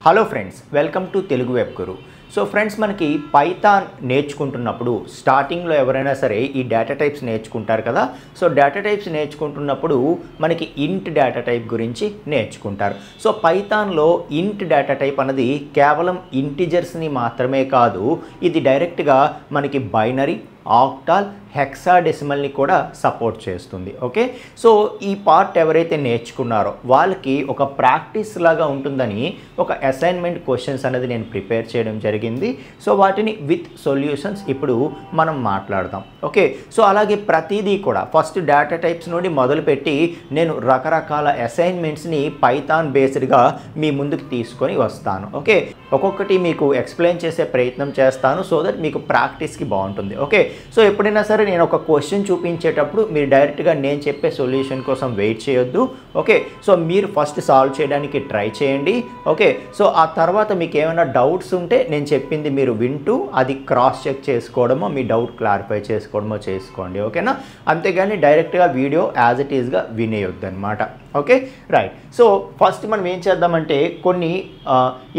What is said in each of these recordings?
Hello friends, welcome to Telugu web Guru. So friends, మనకి Python నేర్చుకుంటున్నప్పుడు స్టార్టింగ్లో ఎవరైనా సరే ఈ డేటా టైప్స్ నేర్చుకుంటారు కదా. సో డేటా టైప్స్ నేర్చుకుంటున్నప్పుడు మనకి ఇంట్ డేటా టైప్ గురించి నేర్చుకుంటారు. సో పైథాన్లో ఇంట్ డేటా టైప్ అన్నది కేవలం ఇంటిజర్స్ని మాత్రమే కాదు, ఇది డైరెక్ట్గా మనకి బైనరీ, ఆక్టాల్, హెక్సాడెసిమల్ని కూడా సపోర్ట్ చేస్తుంది. ఓకే, సో ఈ పార్ట్ ఎవరైతే నేర్చుకున్నారో వాళ్ళకి ఒక ప్రాక్టీస్ లాగా ఉంటుందని ఒక అసైన్మెంట్ క్వశ్చన్స్ అనేది నేను ప్రిపేర్ చేయడం జరిగింది. సో వాటిని విత్ సొల్యూషన్స్ ఇప్పుడు మనం మాట్లాడదాం. ఓకే, సో అలాగే ప్రతిదీ కూడా ఫస్ట్ డేటా టైప్స్ నుండి మొదలుపెట్టి నేను రకరకాల అసైన్మెంట్స్ని పైథాన్ బేస్డ్గా మీ ముందుకు తీసుకొని వస్తాను. ఓకే, ఒక్కొక్కటి మీకు ఎక్స్ప్లెయిన్ చేసే ప్రయత్నం చేస్తాను సో దట్ మీకు ప్రాక్టీస్కి బాగుంటుంది. ఓకే, సో ఎప్పుడైనా సరే నేను ఒక క్వశ్చన్ చూపించేటప్పుడు మీరు డైరెక్ట్గా నేను చెప్పే సొల్యూషన్ కోసం వెయిట్ చేయొద్దు. ఓకే, సో మీరు ఫస్ట్ సాల్వ్ చేయడానికి ట్రై చేయండి. ఓకే, సో ఆ తర్వాత మీకు ఏమైనా డౌట్స్ ఉంటే నేను చెప్పింది మీరు వింటూ అది క్రాస్ చెక్ చేసుకోవడమో, మీ డౌట్ క్లారిఫై చేసుకోవడమో చేసుకోండి. ఓకేనా, అంతేగాని డైరెక్ట్గా వీడియో యాజ్ ఇట్ ఈస్గా వినేయొద్దు అనమాట. Okay, right. సో ఫస్ట్ మనం ఏం చేద్దామంటే కొన్ని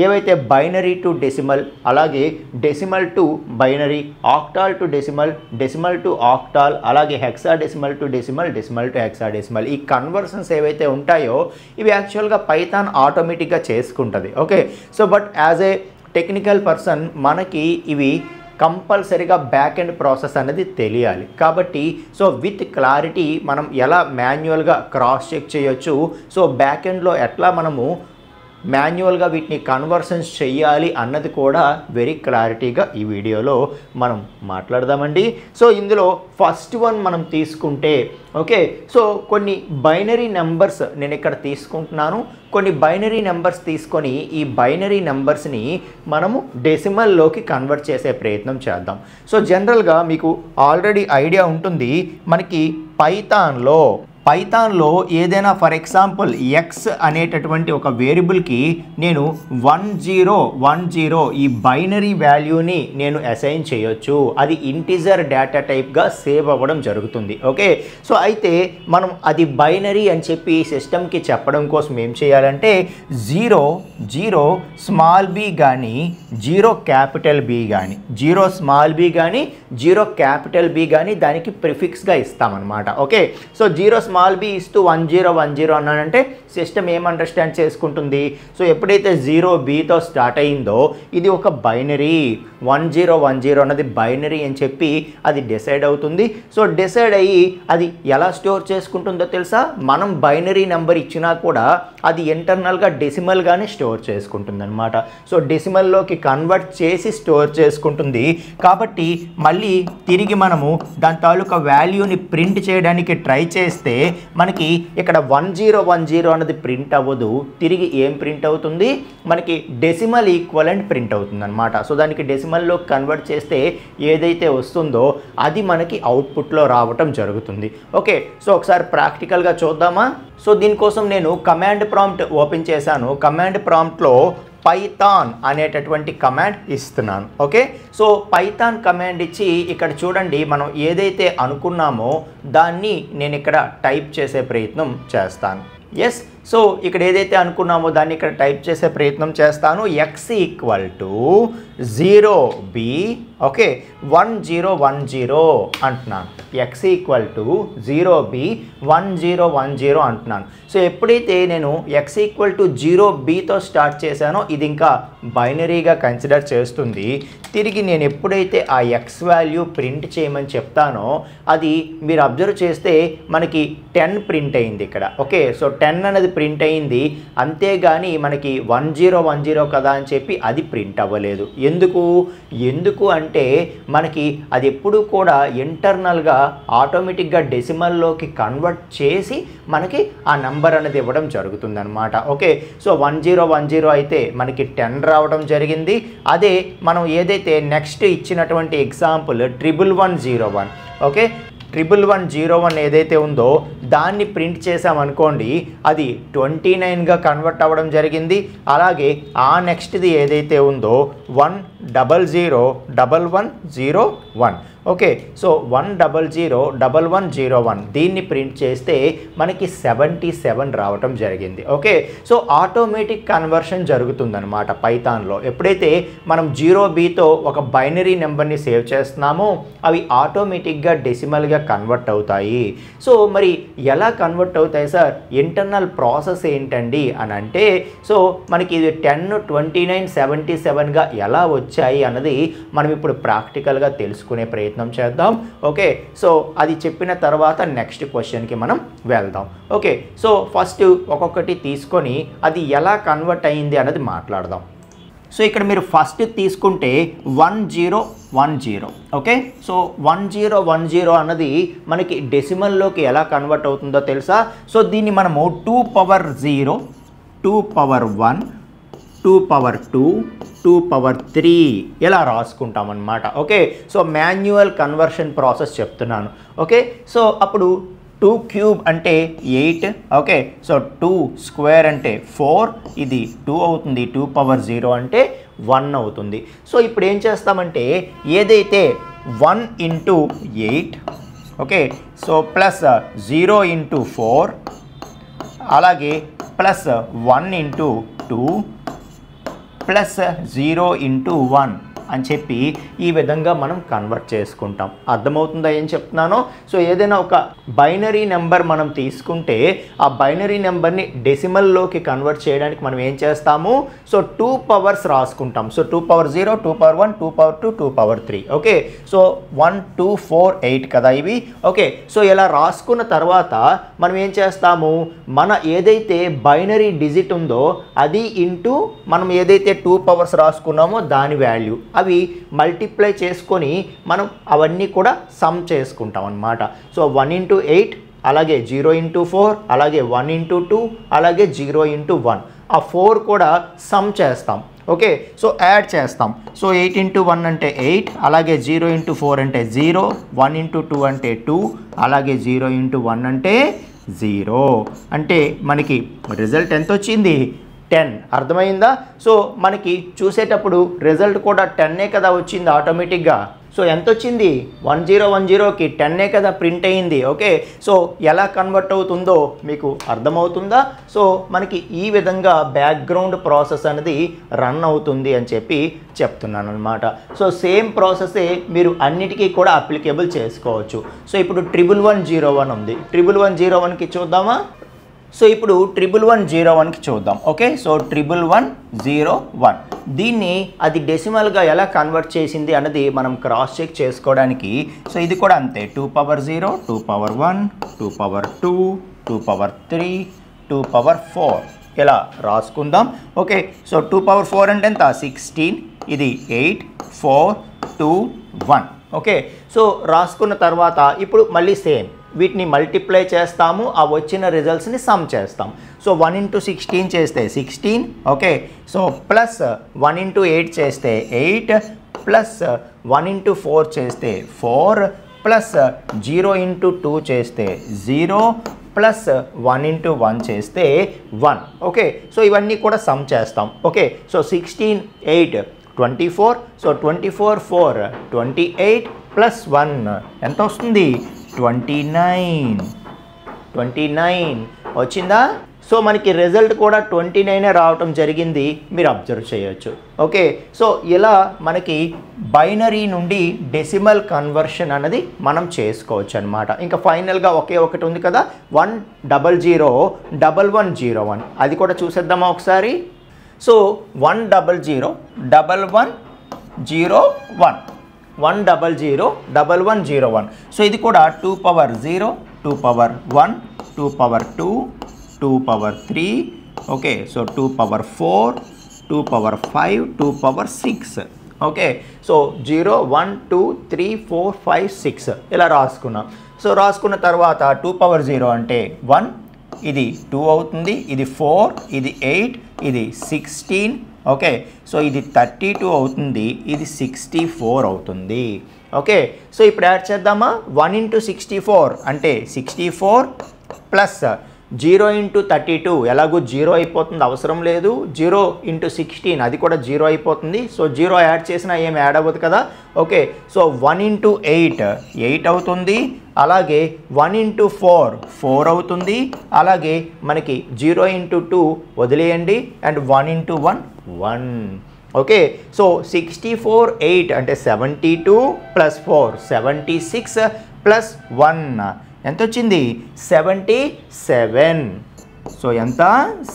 ఏవైతే బైనరీ టు డెసిమల్, అలాగే decimal to binary, octal to decimal, decimal to octal, అలాగే hexadecimal to decimal, decimal to hexadecimal, ఈ కన్వర్షన్స్ ఏవైతే ఉంటాయో ఇవి యాక్చువల్గా పైథాన్ ఆటోమేటిక్గా చేసుకుంటుంది. Okay, so but as a technical person మనకి ఇవి కంపల్సరీగా బ్యాక్ ఎండ్ ప్రాసెస్ అనేది తెలియాలి. కాబట్టి సో విత్ క్లారిటీ మనం ఎలా మాన్యువల్గా క్రాస్ చెక్ చేయొచ్చు, సో బ్యాక్ ఎండ్లో ఎట్లా మనము మాన్యువల్గా వీటిని కన్వర్షన్స్ చేయాలి అన్నది కూడా వెరీ క్లారిటీగా ఈ వీడియోలో మనం మాట్లాడదామండి. సో ఇందులో ఫస్ట్ వన్ మనం తీసుకుంటే, ఓకే, సో కొన్ని బైనరీ నెంబర్స్ నేను ఇక్కడ తీసుకుంటున్నాను. కొన్ని బైనరీ నెంబర్స్ తీసుకొని ఈ బైనరీ నెంబర్స్ని మనము డెసిమల్లోకి కన్వర్ట్ చేసే ప్రయత్నం చేద్దాం. సో జనరల్గా మీకు ఆల్రెడీ ఐడియా ఉంటుంది, మనకి పైథాన్లో ఏదైనా ఫర్ ఎగ్జాంపుల్ ఎక్స్ అనేటటువంటి ఒక వేరియబుల్కి నేను 1010 ఈ బైనరీ వాల్యూని నేను అసైన్ చేయొచ్చు. అది ఇంటిజర్ డేటా టైప్గా సేవ్ అవ్వడం జరుగుతుంది. ఓకే, సో అయితే మనం అది బైనరీ అని చెప్పి సిస్టమ్కి చెప్పడం కోసం ఏం చేయాలంటే 0 స్మాల్ బి కానీ 0 క్యాపిటల్ బి కానీ 0 స్మాల్ బి కానీ 0 క్యాపిటల్ బి కానీ దానికి ప్రిఫిక్స్గా ఇస్తామన్నమాట. ఓకే, సో 0 స్మాల్ బి ఇస్తూ 1010 అన్నానంటే సిస్టమ్ ఏం అండర్స్టాండ్ చేసుకుంటుంది, సో ఎప్పుడైతే 0bతో స్టార్ట్ అయిందో ఇది ఒక బైనరీ, 1010 అన్నది బైనరీ అని చెప్పి అది డిసైడ్ అవుతుంది. సో డిసైడ్ అయ్యి అది ఎలా స్టోర్ చేసుకుంటుందో తెలుసా, మనం బైనరీ నెంబర్ ఇచ్చినా కూడా అది ఇంటర్నల్గా డెసిమల్గానే స్టోర్ చేసుకుంటుంది అనమాట. సో డెసిమల్లోకి కన్వర్ట్ చేసి స్టోర్ చేసుకుంటుంది. కాబట్టి మళ్ళీ తిరిగి మనము దాని తాలూకా వాల్యూని ప్రింట్ చేయడానికి ట్రై చేస్తే మనకి ఇక్కడ 1010 అన్నది ప్రింట్ అవ్వదు, తిరిగి ఏం ప్రింట్ అవుతుంది, మనకి డెసిమల్ ఈక్వలెంట్ ప్రింట్ అవుతుంది అనమాట. సో దానికి డెసిమల్లో కన్వర్ట్ చేస్తే ఏదైతే వస్తుందో అది మనకి అవుట్పుట్లో రావటం జరుగుతుంది. ఓకే, సో ఒకసారి ప్రాక్టికల్గా చూద్దామా. సో దీనికోసం నేను కమాండ్ ప్రాంప్ట్ ఓపెన్ చేశాను. కమాండ్ ప్రాంప్ట్లో పైథాన్ అనేటటువంటి కమాండ్ ఇస్తున్నాను. ఓకే, సో పైథాన్ కమాండ్ ఇచ్చి ఇక్కడ చూడండి మనం ఏదైతే అనుకున్నామో దాన్ని నేను ఇక్కడ టైప్ చేసే ప్రయత్నం చేస్తాను. ఎస్, సో ఇక్కడ ఏదైతే అనుకున్నామో దాన్ని ఇక్కడ టైప్ చేసే ప్రయత్నం చేస్తాను. x = 0b, ఓకే, 1010 అంటున్నాను. x = 0b 1010 అంటున్నాను. సో ఎప్పుడైతే నేను x = 0bతో స్టార్ట్ చేశానో ఇది ఇంకా బైనరీగా కన్సిడర్ చేస్తుంది. తిరిగి నేను ఎప్పుడైతే ఆ x వాల్యూ ప్రింట్ చేయమని చెప్తానో అది మీరు అబ్జర్వ్ చేస్తే మనకి 10 ప్రింట్ అయింది ఇక్కడ. ఓకే, సో 10 అనేది ప్రింట్ అయింది, అంతేగాని మనకి 1010 కదా అని చెప్పి అది ప్రింట్ అవ్వలేదు. ఎందుకు అంటే మనకి అది ఎప్పుడు కూడా ఇంటర్నల్గా ఆటోమేటిక్గా డెసిమల్లోకి కన్వర్ట్ చేసి మనకి ఆ నెంబర్ అనేది ఇవ్వడం జరుగుతుందన్నమాట. ఓకే, సో 1010 అయితే మనకి 10 రావడం జరిగింది. అదే మనం ఏదైతే నెక్స్ట్ ఇచ్చినటువంటి ఎగ్జాంపుల్ 1101, ఓకే, 1101 ఏదైతే ఉందో దాన్ని ప్రింట్ చేసామనుకోండి అది 29గా కన్వర్ట్ అవ్వడం జరిగింది. అలాగే ఆ నెక్స్ట్ది ఏదైతే ఉందో 1001101, ఓకే, సో 1001101 దీన్ని ప్రింట్ చేస్తే మనకి 77 రావటం జరిగింది. ఓకే, సో ఆటోమేటిక్ కన్వర్షన్ జరుగుతుందన్నమాట పైథాన్లో. ఎప్పుడైతే మనం 0bతో ఒక బైనరీ నెంబర్ని సేవ్ చేస్తున్నామో అవి ఆటోమేటిక్గా డెసిమల్గా కన్వర్ట్ అవుతాయి. సో మరి ఎలా కన్వర్ట్ అవుతాయి సార్, ఇంటర్నల్ ప్రాసెస్ ఏంటండి అని అంటే, సో మనకి ఇది 10, 29, 77గా ఎలా వచ్చాయి అన్నది మనం ఇప్పుడు ప్రాక్టికల్గా తెలుసుకునే ప్రయత్నం చేద్దాం. ఓకే, సో అది చెప్పిన తర్వాత నెక్స్ట్ క్వశ్చన్కి మనం వెళ్దాం. ఓకే, సో ఫస్ట్ ఒక్కొక్కటి తీసుకొని అది ఎలా కన్వర్ట్ అయ్యింది అన్నది మాట్లాడదాం. సో ఇక్కడ మీరు ఫస్ట్ తీసుకుంటే 1010. ఓకే, సో 1010 అన్నది మనకి డెసిమల్లోకి ఎలా కన్వర్ట్ అవుతుందో తెలుసా? సో దీన్ని మనము 2 పవర్ 0, 2 పవర్ 1, 2 పవర్ 2, 2 పవర్ 3 ఇలా రాసుకుంటాం అన్నమాట. Okay, so manual conversion process చెప్తున్నాను. ఓకే, సో అప్పుడు 2 క్యూబ్ అంటే 8. ఓకే, సో 2 స్క్వేర్ అంటే 4, ఇది 2 అవుతుంది. 2 పవర్ 0 అంటే 1 అవుతుంది. సో ఇప్పుడు ఏం చేస్తామంటే ఏదైతే 1 into 8, okay, so plus 0 into 4, అలాగే ప్లస్ 1 ఇంటూ 2 ప్లస్ 0 ఇంటూ 1 అని చెప్పి ఈ విధంగా మనం కన్వర్ట్ చేసుకుంటాం. అర్థమవుతుందా ఏం చెప్తున్నానో? సో ఏదైనా ఒక బైనరీ నెంబర్ మనం తీసుకుంటే ఆ బైనరీ నెంబర్ని డెసిమల్లోకి కన్వర్ట్ చేయడానికి మనం ఏం చేస్తాము? సో 2 పవర్స్ రాసుకుంటాం. So 2 power 0, 2 power 1, 2 power 2, 2 power 3. Okay, so 1, 2, 4, 8 కదా ఇవి. ఓకే, సో ఇలా రాసుకున్న తర్వాత మనం ఏం చేస్తాము? మన ఏదైతే బైనరీ డిజిట్ ఉందో అది ఇంటూ మనం ఏదైతే 2 పవర్స్ రాసుకున్నామో దాని వాల్యూ అవి మల్టిప్లై చేసుకొని మనం అవన్నీ కూడా సమ్ చేసుకుంటాం అన్నమాట. సో 1 ఇంటూ 8, అలాగే 0 ఇంటూ 4, అలాగే 1 ఇంటూ 2, అలాగే 0 ఇంటూ 1, ఆ 4 కూడా సమ్ చేస్తాం. ఓకే, సో యాడ్ చేస్తాం. సో 8 ఇంటూ 1 అంటే 8, అలాగే 0 ఇంటూ 4 అంటే 0, 1 ఇంటూ 2 అంటే 2, అలాగే 0 ఇంటూ 1 అంటే 0. అంటే మనకి రిజల్ట్ ఎంత వచ్చింది? 10. అర్థమైందా? సో మనకి చూసేటప్పుడు రిజల్ట్ కూడా 10 కదా వచ్చింది ఆటోమేటిక్గా. సో ఎంత వచ్చింది? 1010కి 10 కదా ప్రింట్ అయ్యింది. ఓకే, సో ఎలా కన్వర్ట్ అవుతుందో మీకు అర్థమవుతుందా? సో మనకి ఈ విధంగా బ్యాక్గ్రౌండ్ ప్రాసెస్ అనేది రన్ అవుతుంది అని చెప్పి చెప్తున్నాను అనమాట. సో సేమ్ ప్రాసెసే మీరు అన్నిటికీ కూడా అప్లికేబుల్ చేసుకోవచ్చు. సో ఇప్పుడు 1101 ఉంది. 1101కి చూద్దామా? సో ఇప్పుడు 1101కి చూద్దాం. ఓకే, సో 1101 దీన్ని అది డెసిమల్గా ఎలా కన్వర్ట్ చేసింది అన్నది మనం క్రాస్ చెక్ చేసుకోవడానికి. సో ఇది కూడా అంతే. 2 power 0, 2 power 1, 2 power 2, 2 power 3, 2 power 4 ఇలా రాసుకుందాం. ఓకే, సో 2 పవర్ 4 అంటే ఎంత? 16. ఇది 8, 4, 2, 1. ఓకే, సో రాసుకున్న తర్వాత ఇప్పుడు మళ్ళీ సేమ్ వీటిని మల్టిప్లై చేస్తాము. ఆ వచ్చిన రిజల్ట్స్ని సమ్ చేస్తాం. సో 1 ఇంటూ 16 చేస్తే 16. ఓకే, సో ప్లస్ 1 ఇంటూ 8 చేస్తే 8, ప్లస్ 1 ఇంటూ 4 చేస్తే 4, ప్లస్ 0 ఇంటూ 2 చేస్తే 0, ప్లస్ 1 ఇంటూ 1 చేస్తే 1. ఓకే, సో ఇవన్నీ కూడా సమ్ చేస్తాం. Okay, so 16, 8, 24. సో 24, 4, 28 ప్లస్ 1 ఎంత వస్తుంది? 29 వచ్చిందా? సో మనకి రిజల్ట్ కూడా 29 రావటం జరిగింది. మీరు అబ్జర్వ్ చేయొచ్చు. ఓకే, సో ఇలా మనకి బైనరీ నుండి డెసిమల్ కన్వర్షన్ అనేది మనం చేసుకోవచ్చు అనమాట. ఇంకా ఫైనల్గా ఒకే ఒకటి ఉంది కదా, 1001101. అది కూడా చూసేద్దామా ఒకసారి? సో 1001101, 1001101. సో ఇది కూడా 2 power 0, 2 power 1, 2 power 2, 2 power 3. Okay, so 2 power 4, 2 power 5, 2 power 6. Okay, so 0, 1, 2, 3, 4, 5, 6 ఇలా రాసుకున్నాం. సో రాసుకున్న తర్వాత 2 పవర్ 0 అంటే 1, ఇది 2 అవుతుంది, ఇది 4, ఇది 8, ఇది 16. ఓకే, సో ఇది 32 అవుతుంది, ఇది 64 అవుతుంది. ఓకే, సో ఇప్పుడు యాడ్ చేద్దామా? 1 ఇంటూ 64 అంటే 64, ప్లస్ 0 ఇంటూ 32 ఎలాగో 0 అయిపోతుంది, అవసరం లేదు. 0 ఇంటూ 16 అది కూడా 0 అయిపోతుంది. సో 0 యాడ్ చేసినా ఏం యాడ్ అవ్వదు కదా. ఓకే, సో 1 ఇంటూ 8 8 అవుతుంది. అలాగే 1 ఇంటూ 4 4 అవుతుంది. అలాగే మనకి 0 ఇంటూ 2 వదిలేయండి, అండ్ 1 ఇంటూ 1 1. ఓకే, సో 64 8 అంటే 72 ప్లస్ 4 76 ప్లస్ 1 ఎంత వచ్చింది? 77. సో ఎంత?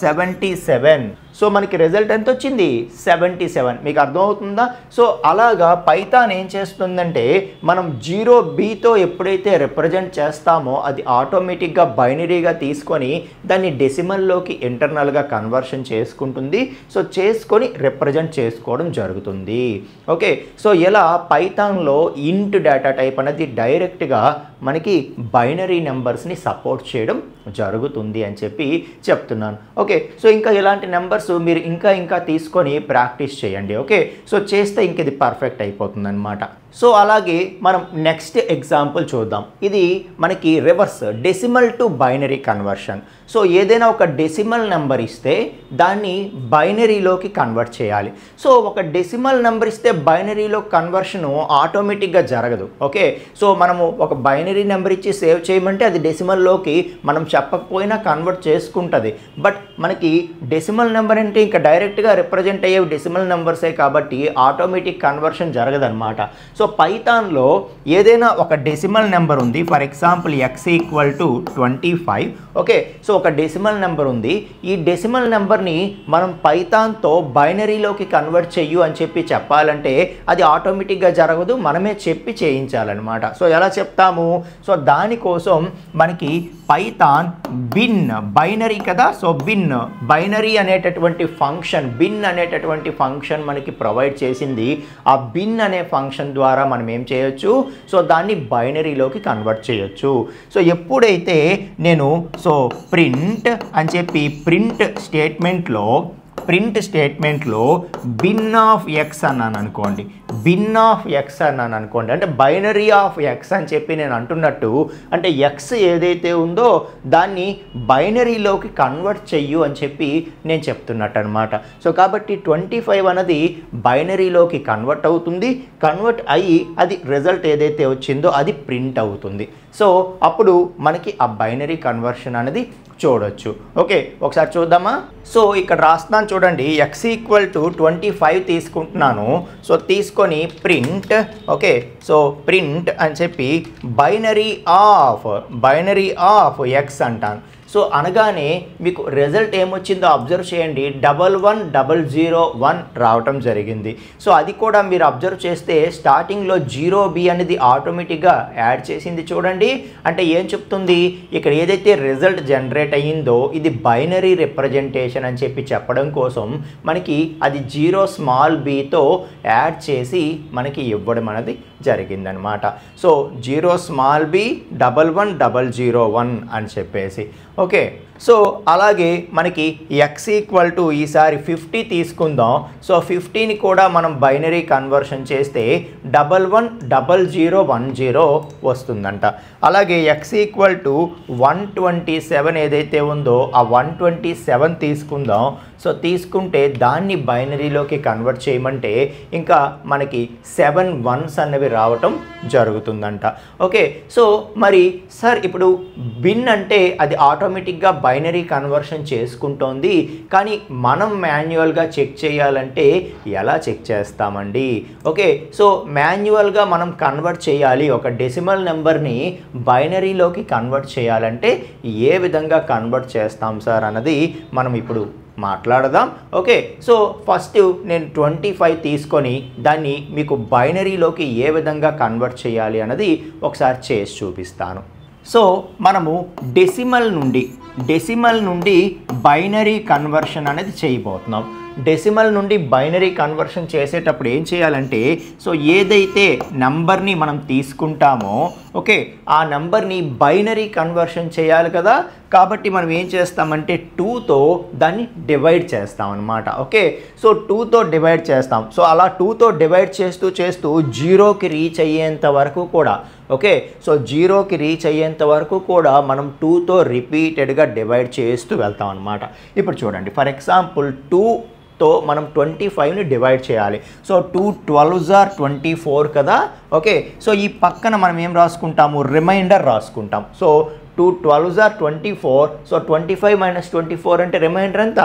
77. సో మనకి రిజల్ట్ ఎంత వచ్చింది? 77. మీకు అర్థమవుతుందా? సో అలాగా పైథాన్ ఏం చేస్తుందంటే మనం 0bతో ఎప్పుడైతే రిప్రజెంట్ చేస్తామో అది ఆటోమేటిక్గా బైనరీగా తీసుకొని దాన్ని డెసిమల్లోకి ఇంటర్నల్గా కన్వర్షన్ చేసుకుంటుంది. సో చేసుకొని రిప్రజెంట్ చేసుకోవడం జరుగుతుంది. ఓకే, సో ఇలా పైథాన్లో ఇంట్ డేటా టైప్ అనేది డైరెక్ట్గా మనకి బైనరీ నెంబర్స్ని సపోర్ట్ చేయడం జరుగుతుంది అని చెప్పి చెప్తున్నాను. ఓకే, సో ఇంకా ఇలాంటి నెంబర్స్ మీరు ఇంకా తీసుకొని ప్రాక్టీస్ చేయండి. ఓకే, సో చేస్తే ఇంక ఇది పర్ఫెక్ట్ అయిపోతుంది అనమాట. సో అలాగే మనం నెక్స్ట్ ఎగ్జాంపుల్ చూద్దాం. ఇది మనకి reverse decimal to binary conversion. So ఏదైనా ఒక డెసిమల్ నెంబర్ ఇస్తే దాన్ని బైనరీలోకి కన్వర్ట్ చేయాలి. సో ఒక డెసిమల్ నెంబర్ ఇస్తే బైనరీలో కన్వర్షను ఆటోమేటిక్గా జరగదు. ఓకే, సో మనము ఒక బైనరీ నెంబర్ ఇచ్చి సేవ్ చేయమంటే అది డెసిమల్లోకి మనం చెప్పకపోయినా కన్వర్ట్ చేసుకుంటుంది. బట్ మనకి డెసిమల్ నెంబర్ అంటే ఇంకా డైరెక్ట్గా రిప్రజెంట్ అయ్యే డెసిమల్ నెంబర్సే కాబట్టి ఆటోమేటిక్ కన్వర్షన్ జరగదన్నమాట. సో పైథాన్లో ఏదైనా ఒక డెసిమల్ నెంబర్ ఉంది, for example x equal to 25. Okay, so ఒక డెసిమల్ నెంబర్ ఉంది. ఈ డెసిమల్ నెంబర్ని మనం పైథాన్తో బైనరీలోకి కన్వర్ట్ చెయ్యు అని చెప్పి చెప్పాలంటే అది ఆటోమేటిక్గా జరగదు, మనమే చెప్పి చేయించాలన్నమాట. సో ఎలా చెప్తాము? సో దానికోసం మనకి పైథాన్ బిన్ బైనరీ కదా. సో బిన్ బైనరీ అనేటటువంటి ఫంక్షన్, బిన్ అనేటటువంటి ఫంక్షన్ మనకి ప్రొవైడ్ చేసింది. ఆ బిన్ అనే ఫంక్షన్ ద్వారా మనం ఏం చేయొచ్చు? సో దాన్ని బైనరీలోకి కన్వర్ట్ చేయొచ్చు. సో ఎప్పుడైతే నేను సో ప్రింట్ అని చెప్పి ప్రింట్ స్టేట్మెంట్లో బిన్ ఆఫ్ ఎక్స్ అన్నాను అనుకోండి, బిన్ ఆఫ్ ఎక్స్ అన్నాను అనుకోండి, అంటే బైనరీ ఆఫ్ ఎక్స్ అని చెప్పి నేను అంటున్నట్టు, అంటే ఎక్స్ ఏదైతే ఉందో దాన్ని బైనరీలోకి కన్వర్ట్ చెయ్యు అని చెప్పి నేను చెప్తున్నట్టు అనమాట. సో కాబట్టి 25 అనేది బైనరీలోకి కన్వర్ట్ అవుతుంది. కన్వర్ట్ అయ్యి అది రిజల్ట్ ఏదైతే వచ్చిందో అది ప్రింట్ అవుతుంది. సో అప్పుడు మనకి ఆ బైనరీ కన్వర్షన్ అనేది చూడొచ్చు. ఓకే, ఒకసారి చూద్దామా? సో ఇక్కడ రాస్తున్నాను చూడండి, x ఈక్వల్ టు 25 తీసుకుంటున్నాను. సో తీసుకొని ప్రింట్, ఓకే, సో ప్రింట్ అని చెప్పి బైనరీ ఆఫ్ x అంటాను. సో అనగానే మీకు రిజల్ట్ ఏమొచ్చిందో అబ్జర్వ్ చేయండి, 111001 రావటం జరిగింది. సో అది కూడా మీరు అబ్జర్వ్ చేస్తే స్టార్టింగ్లో 0b అనేది ఆటోమేటిక్గా యాడ్ చేసింది చూడండి. అంటే ఏం చెప్తుంది? ఇక్కడ ఏదైతే రిజల్ట్ జనరేట్ అయ్యిందో ఇది బైనరీ రిప్రజెంటేషన్ అని చెప్పి చెప్పడం కోసం మనకి అది 0 స్మాల్ bతో యాడ్ చేసి మనకి ఇవ్వడం అనేది జరిగిందనమాట. సో 0 స్మాల్ b 111001 అని చెప్పేసి. ఓకే, సో అలాగే మనకి x ఈక్వల్ టు ఈసారి 50 తీసుకుందాం. సో 50ని కూడా మనం బైనరీ కన్వర్షన్ చేస్తే 110010 వస్తుందంట. అలాగే x ఈక్వల్ టు 127 ఏదైతే ఉందో ఆ 127 తీసుకుందాం. సో తీసుకుంటే దాన్ని బైనరీలోకి కన్వర్ట్ చేయమంటే ఇంకా మనకి 7 1s అన్నవి రావటం జరుగుతుందంట. ఓకే, సో మరి సార్ ఇప్పుడు బిన్ అంటే అది ఆటోమేటిక్గా బైనరీ కన్వర్షన్ చేసుకుంటోంది, కానీ మనం మాన్యువల్గా చెక్ చేయాలంటే ఎలా చెక్ చేస్తామండి? ఓకే, సో మాన్యువల్గా మనం కన్వర్ట్ చేయాలి, ఒక డెసిమల్ నెంబర్ని బైనరీలోకి కన్వర్ట్ చేయాలంటే ఏ విధంగా కన్వర్ట్ చేస్తాం సార్ అన్నది మనం ఇప్పుడు మాట్లాడదాం. ఓకే, సో ఫస్ట్ నేను 25 తీసుకొని దాన్ని మీకు బైనరీలోకి ఏ విధంగా కన్వర్ట్ చేయాలి అన్నది ఒకసారి చేసి చూపిస్తాను. సో మనము డెసిమల్ నుండి బైనరీ కన్వర్షన్ అనేది చేయబోతున్నాం. డెసిమల్ నుండి బైనరీ కన్వర్షన్ చేసేటప్పుడు ఏం చేయాలంటే, సో ఏదైతే నంబర్ని మనం తీసుకుంటామో ఓకే ఆ నంబర్ని బైనరీ కన్వర్షన్ చేయాలి కదా. కాబట్టి మనం ఏం చేస్తామంటే 2తో దాన్ని డివైడ్ చేస్తాం అన్నమాట. ఓకే, సో 2తో డివైడ్ చేస్తాం. సో అలా 2తో డివైడ్ చేస్తూ 0కి రీచ్ అయ్యేంత వరకు కూడా, ఓకే, సో 0కి రీచ్ అయ్యేంత వరకు కూడా మనం 2తో రిపీటెడ్గా డివైడ్ చేస్తూ వెళ్తాం అనమాట. ఇప్పుడు చూడండి, ఫర్ ఎగ్జాంపుల్ 2తో మనం 25ని డివైడ్ చేయాలి. సో 2 12s are 24 కదా. ఓకే, సో ఈ పక్కన మనం ఏం రాసుకుంటాము, రిమైండర్ రాసుకుంటాం. So 2 12s are 24. సో 25 - 24 అంటే రిమైండర్ ఎంత,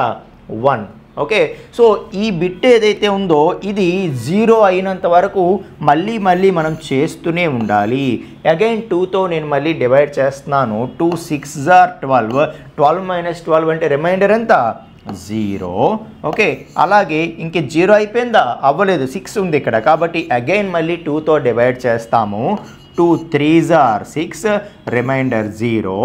1. ఓకే, సో ఈ బిట్ ఏదైతే ఉందో ఇది 0 అయినంత వరకు మళ్ళీ మనం చేస్తూనే ఉండాలి. అగైన్ 2తో నేను మళ్ళీ డివైడ్ చేస్తున్నాను. 2 6s are 12. 12 - 12 అంటే రిమైండర్ ఎంత, 0. ఓకే, అలాగే ఇంక 0 అయిపోయిందా, అవ్వలేదు, 6 ఉంది ఇక్కడ, కాబట్టి అగైన్ మళ్ళీ 2తో డివైడ్ చేస్తాము. 2 3s are 6, రిమైండర్ 0.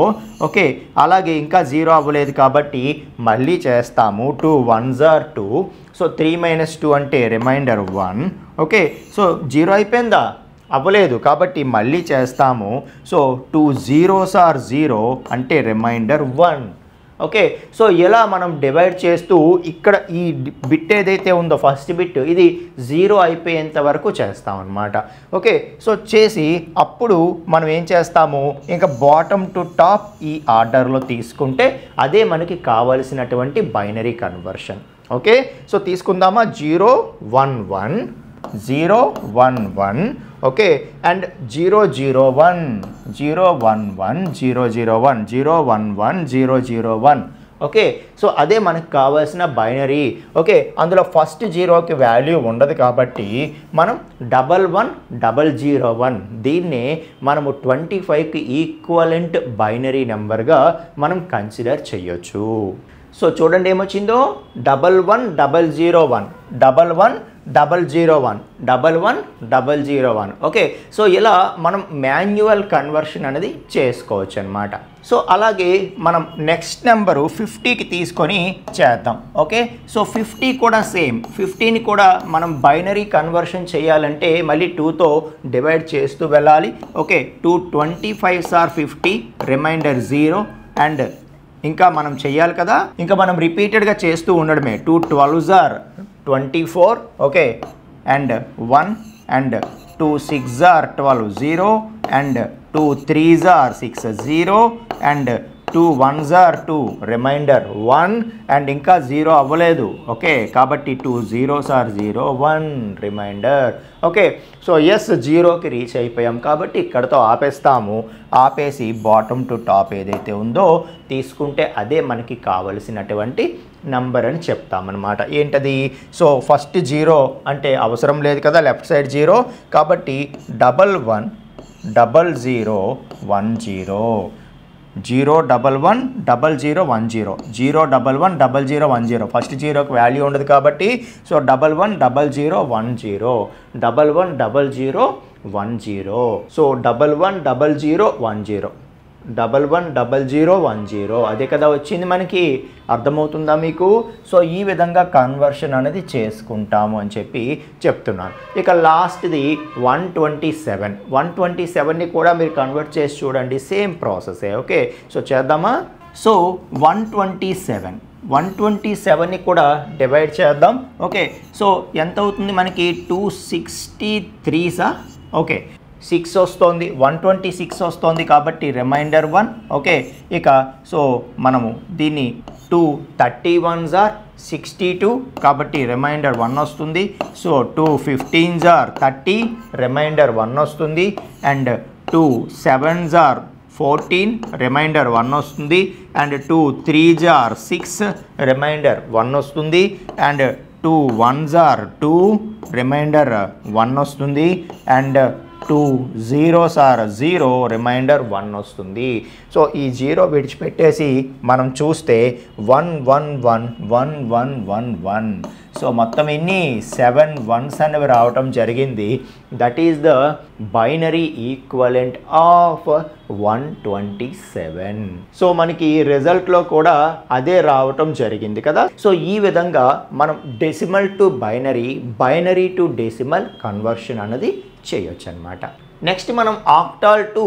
ఓకే, అలాగే ఇంకా 0 అవ్వలేదు కాబట్టి మళ్ళీ చేస్తాము. 2 1s are 2. సో 3 - 2 అంటే రిమైండర్ 1. ఓకే, సో 0 అయిపోయిందా, అవ్వలేదు, కాబట్టి మళ్ళీ చేస్తాము. సో 2 0s are 0 అంటే రిమైండర్ 1. ఓకే, సో ఇలా మనం డివైడ్ చేస్తూ ఇక్కడ ఈ బిట్ ఏదైతే ఉందో ఫస్ట్ బిట్ ఇది 0 అయిపోయేంత వరకు చేస్తాం అన్నమాట. ఓకే, సో చేసి అప్పుడు మనం ఏం చేస్తాము, ఇంకా బాటమ్ టు టాప్ ఈ ఆర్డర్లో తీసుకుంటే అదే మనకి కావలసినటువంటి బైనరీ కన్వర్షన్. ఓకే, సో తీసుకుందామా, 0 1 1 0 1 1. Okay, and 0 0 1 0 1 1 0 0 1 0 1 1 0 0 1. ఓకే, సో అదే మనకు కావాల్సిన బైనరీ. ఓకే, అందులో ఫస్ట్ 0కి వాల్యూ ఉండదు కాబట్టి మనం 11 001 దీన్నే మనము 25కి ఈక్వలెంట్ బైనరీ నెంబర్గా మనం కన్సిడర్ చేయొచ్చు. సో చూడండి ఏమొచ్చిందో, 11 001 11 001 11 001. ఓకే, సో ఇలా మనం మాన్యువల్ కన్వర్షన్ అనేది చేసుకోవచ్చు అనమాట. సో అలాగే మనం నెక్స్ట్ నెంబరు 50కి తీసుకొని చేద్దాం. ఓకే, సో 50 కూడా సేమ్, 50ని కూడా మనం బైనరీ కన్వర్షన్ చేయాలంటే మళ్ళీ 2తో డివైడ్ చేస్తూ వెళ్ళాలి. Okay, 2 25s are 50, reminder 0. And ఇంకా మనం చెయ్యాలి కదా, ఇంకా మనం రిపీటెడ్గా చేస్తూ ఉండడమే. 2 12s are 24. Okay, and 1 and 2 6s are 12 0 and 2 3s are 6 0 and 2 1s are 2, remainder 1. And ఇంకా 0 అవ్వలేదు. ఓకే, కాబట్టి 2 0s are 0 1, remainder. Okay, so yes 0కి రీచ్ అయిపోయాం కాబట్టి ఇక్కడతో ఆపేస్తాము. ఆపేసి బాటమ్ టు టాప్ ఏదైతే ఉందో తీసుకుంటే అదే మనకి కావలసినటువంటి నంబర్ అని చెప్తామన్నమాట. ఏంటది, సో ఫస్ట్ 0 అంటే అవసరం లేదు కదా, లెఫ్ట్ సైడ్ 0, కాబట్టి 11 00 10 0 11 00 10 0 11 00 10. ఫస్ట్ 0కి వాల్యూ ఉండదు కాబట్టి సో 11 00 10 11 00 10. సో 11 00 10 11 00 10 అదే కదా వచ్చింది మనకి. అర్థమవుతుందా మీకు? సో ఈ విధంగా కన్వర్షన్ అనేది చేసుకుంటాము అని చెప్పి చెప్తున్నాను. ఇక లాస్ట్ది 127. 127ని కూడా మీరు కన్వర్ట్ చేసి చూడండి, సేమ్ ప్రాసెసే. ఓకే, సో చేద్దామా? సో 127ని కూడా డివైడ్ చేద్దాం. ఓకే, సో ఎంత అవుతుంది మనకి? 263సా? ఓకే, 6 వస్తుంది, 126 వస్తుంది కాబట్టి రిమైండర్ 1. ఓకే, ఇక సో మనము దీన్ని 2 31s are 62 కాబట్టి రిమైండర్ 1 వస్తుంది. సో 2 15s are 30, రిమైండర్ 1 వస్తుంది. అండ్ 2 7s are 14, రిమైండర్ 1 వస్తుంది. అండ్ 2 3s are 6, రిమైండర్ 1 వస్తుంది. అండ్ 2 1s are 2, రిమైండర్ 1 వస్తుంది. అండ్ 2 0s are 0, రిమైండర్ 1 వస్తుంది. సో ఈ 0 విడిచిపెట్టేసి మనం చూస్తే 1 1 1 1 1 1 1. సో మొత్తం ఎన్ని 7 1s అనేవి రావటం జరిగింది. That is the binary equivalent of 127. So మనకి రిజల్ట్లో కూడా అదే రావటం జరిగింది కదా. సో ఈ విధంగా మనం decimal to binary, binary to decimal conversion అనేది చేయొచ్చు అనమాట. నెక్స్ట్ మనం ఆక్టాల్ టు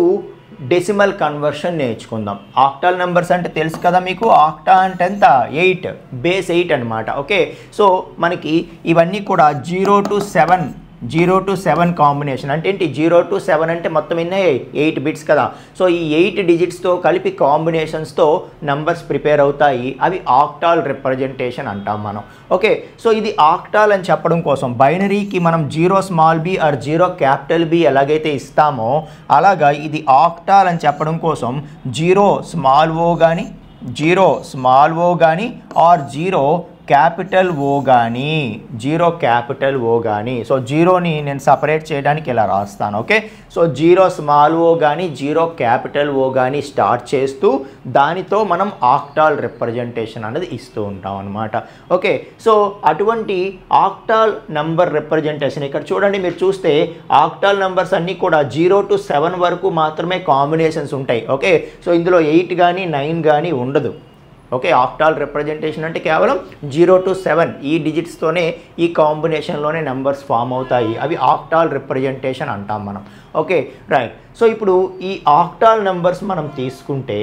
డెసిమల్ కన్వర్షన్ నేర్చుకుందాం. ఆక్టాల్ నెంబర్స్ అంటే తెలుసు కదా మీకు. ఆక్టా అంటే ఎంత? 8, బేస్ 8 అనమాట. ఓకే, సో మనకి ఇవన్నీ కూడా 0 to 7 0 to 7 కాంబినేషన్ అంటే ఏంటి 0 to 7 అంటే మొత్తం ఎన్ని 8 బిట్స్ కదా సో ఈ 8 డిజిట్స్తో కలిపి కాంబినేషన్స్తో నంబర్స్ ప్రిపేర్ అవుతాయి అవి ఆక్టాల్ రిప్రజెంటేషన్ అంటాం మనం ఓకే సో ఇది ఆక్టాల్ అని చెప్పడం కోసం బైనరీకి మనం 0 small B or 0 capital B ఎలాగైతే ఇస్తామో అలాగా ఇది ఆక్టాల్ అని చెప్పడం కోసం 0 స్మాల్ ఓ కానీ 0 స్మాల్ ఓ కానీ ఆర్ 0 క్యాపిటల్ ఓ కానీ 0 క్యాపిటల్ ఓ కానీ సో 0ని నేను సపరేట్ చేయడానికి ఇలా రాస్తాను ఓకే సో 0 స్మాల్ ఓ కానీ 0 క్యాపిటల్ ఓ కానీ స్టార్ట్ చేస్తూ దానితో మనం ఆక్టాల్ రిప్రజెంటేషన్ అనేది ఇస్తూ ఉంటాం అనమాట ఓకే సో అటువంటి ఆక్టాల్ నంబర్ రిప్రజెంటేషన్ ఇక్కడ చూడండి మీరు చూస్తే ఆక్టాల్ నంబర్స్ అన్నీ కూడా 0 to 7 వరకు మాత్రమే కాంబినేషన్స్ ఉంటాయి ఓకే సో ఇందులో 8 కానీ 9 కానీ ఉండదు ఓకే ఆక్టాల్ రిప్రజెంటేషన్ అంటే కేవలం 0 to 7 ఈ డిజిట్స్తోనే ఈ కాంబినేషన్లోనే నెంబర్స్ ఫామ్ అవుతాయి అవి ఆక్టాల్ రిప్రజెంటేషన్ అంటాం మనం ఓకే రైట్ సో ఇప్పుడు ఈ ఆక్టాల్ నెంబర్స్ మనం తీసుకుంటే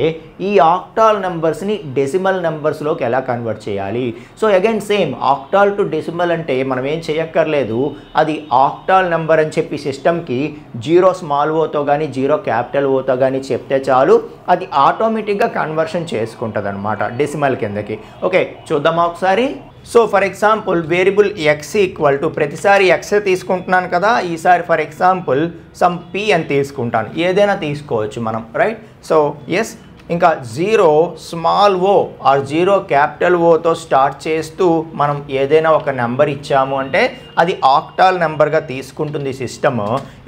ఈ ఆక్టాల్ నెంబర్స్ని డెసిమల్ నెంబర్స్లోకి ఎలా కన్వర్ట్ చేయాలి so again same octal to decimal అంటే మనం ఏం చేయక్కర్లేదు అది ఆక్టాల్ నెంబర్ అని చెప్పి సిస్టమ్కి 0 స్మాల్ ఓతో కానీ 0 క్యాపిటల్ ఓతో కానీ చెప్తే చాలు అది ఆటోమేటిక్గా కన్వర్షన్ చేసుకుంటుంది అనమాట డెసిమల్ కిందకి ఓకే చూద్దామా ఒకసారి so for example variable X equal to ప్రతిసారి ఎక్స్ తీసుకుంటున్నాను కదా ఈసారి ఫర్ ఎగ్జాంపుల్ సమ్ పి అని తీసుకుంటాను ఏదైనా తీసుకోవచ్చు మనం రైట్ సో ఎస్ ఇంకా 0 స్మాల్ ఓ ఆర్ 0 క్యాపిటల్ ఓతో స్టార్ట్ చేస్తూ మనం ఏదైనా ఒక నెంబర్ ఇచ్చాము అంటే అది ఆక్టాల్ నెంబర్గా తీసుకుంటుంది సిస్టమ్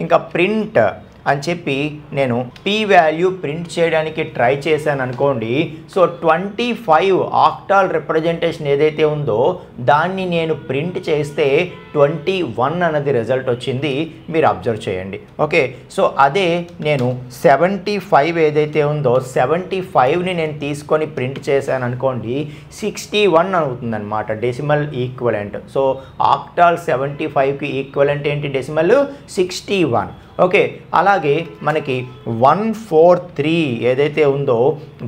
ఇంకా ప్రింట్ అని చెప్పి నేను p వాల్యూ ప్రింట్ చేయడానికి ట్రై చేశాను అనుకోండి సో 25 ఆక్టాల్ రిప్రజెంటేషన్ ఏదైతే ఉందో దాన్ని నేను ప్రింట్ చేస్తే 21 అన్నది రిజల్ట్ వచ్చింది మీరు అబ్జర్వ్ చేయండి ఓకే సో అదే నేను 75 ఏదైతే ఉందో 75ని నేను తీసుకొని ప్రింట్ చేశాను అనుకోండి 61 అవుతుందన్నమాట డెసిమల్ ఈక్వలెంట్ సో ఆక్టాల్ 75కి ఈక్వలెంట్ ఏంటి డెసిమల్ 61 ఓకే అలాగే మనకి 143 ఏదైతే ఉందో